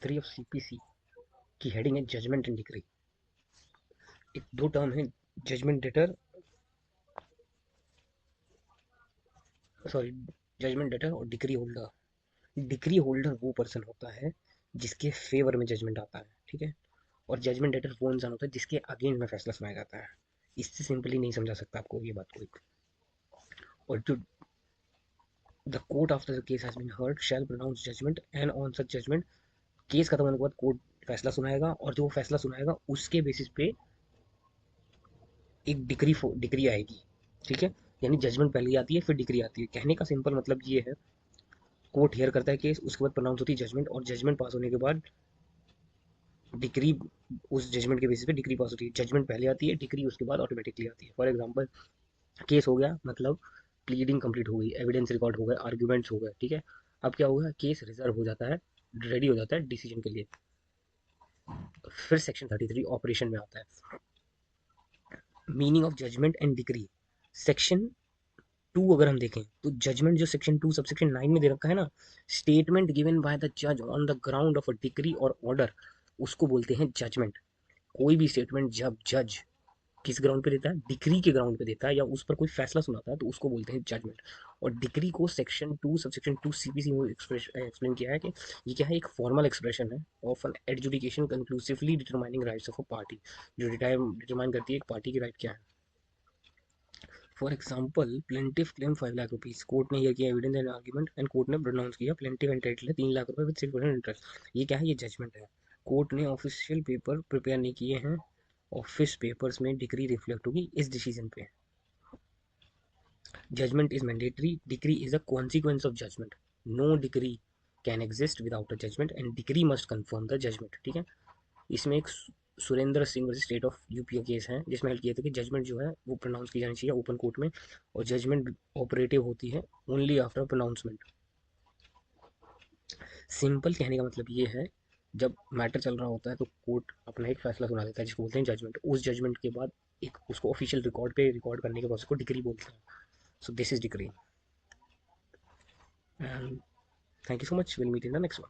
3 of CPC की heading है judgment and decree. एक दो टर्म है, judgment debtor, sorry, judgment debtor और डिक्री होल्डर। डिक्री होल्डर वो पर्सन होता है जिसके फेवर में जजमेंट आता है, ठीक है। और जजमेंट डेटर वो इंसान होता है जिसके अगेंस्ट में फैसला सुनाया जाता है। इससे सिंपली नहीं समझा सकता आपको ये बात को। और जो the court after the case has been heard shall pronounce judgment and on such judgment, case खत्म होने के बाद कोर्ट फैसला सुनाएगा और जो फैसला सुनाएगा उसके बेसिस पे एक डिग्री आएगी, ठीक है। यानी जजमेंट पहले आती है फिर डिग्री आती है। कहने का सिंपल मतलब ये है, कोर्ट हेयर करता है केस, उसके बाद प्रोनाउंस होती है जजमेंट, और जजमेंट पास होने के बाद डिग्री, उस जजमेंट के बेसिस पे डिग्री पास होती है। जजमेंट पहले आती है, डिग्री उसके बाद ऑटोमेटिकली आती है। फॉर एग्जाम्पल, केस हो गया मतलब प्लीडिंग कंप्लीट हो गई, एविडेंस रिकॉर्ड हो गए, आर्ग्यूमेंट्स हो गए, ठीक है। अब क्या होगा, केस रिजर्व हो जाता है, रेडी हो जाता है डिसीजन के लिए। फिर सेक्शन 33 ऑपरेशन में आता है। Meaning of judgment and decree, section 2 अगर हम देखें तो जजमेंट जो सेक्शन 2 सब सेक्शन 9 में दे रखा है ना, स्टेटमेंट गिवन बाय द जज on the ground of a degree और ऑर्डर, उसको बोलते हैं जजमेंट। कोई भी स्टेटमेंट जब जज किस ग्राउंड पे देता है, डिग्री के ग्राउंड पे देता है या उस पर कोई फैसला सुनाता है, तो उसको बोलते हैं जजमेंट। और डिग्री को सेक्शन 2 सब सेक्शन 2 सीपीसी में एक्सप्लेन किया है कि ये क्या है, एक फॉर्मल एक्सप्रेशन है of an adjudication conclusively determining rights of a party, जो डिटरमाइन करती है एक पार्टी की राइट क्या है। For example, plaintiff claim 5 lakh rupees, court ने ये किया evidence and argument and court ने प्रोनाउंस किया प्लेंटिफ एंटाइटल है 3 लाख रुपए विद 6% इंटरेस्ट। ये क्या है, ये जजमेंट है। कोर्ट ने ऑफिशियल पेपर प्रिपेयर नहीं किए हैं, ऑफिस पेपर्स में डिग्री रिफ्लेक्ट होगी इस डिसीजन पे। Judgment is mandatory, decree is a consequence of judgment. No decree can exist without a judgment and decree must confirm the judgment, ठीक है। इसमें एक Surendra Singh versus state of UP का case है जिसमें हल किया था कि जजमेंट जो है वो प्रोनाउंस की जानी चाहिए ओपन कोर्ट में, और जजमेंट ऑपरेटिव होती है ओनली आफ्टर प्रोनाउंसमेंट। सिंपल कहने का मतलब ये है, जब मैटर चल रहा होता है तो कोर्ट अपना एक फैसला सुना देता है जिसको बोलते हैं जजमेंट। उस जजमेंट के बाद एक उसको ऑफिशियल रिकॉर्ड पे रिकॉर्ड करने के बाद उसको डिग्री बोलते हैं। So this is decree, and thank you so much, will meet in the next one.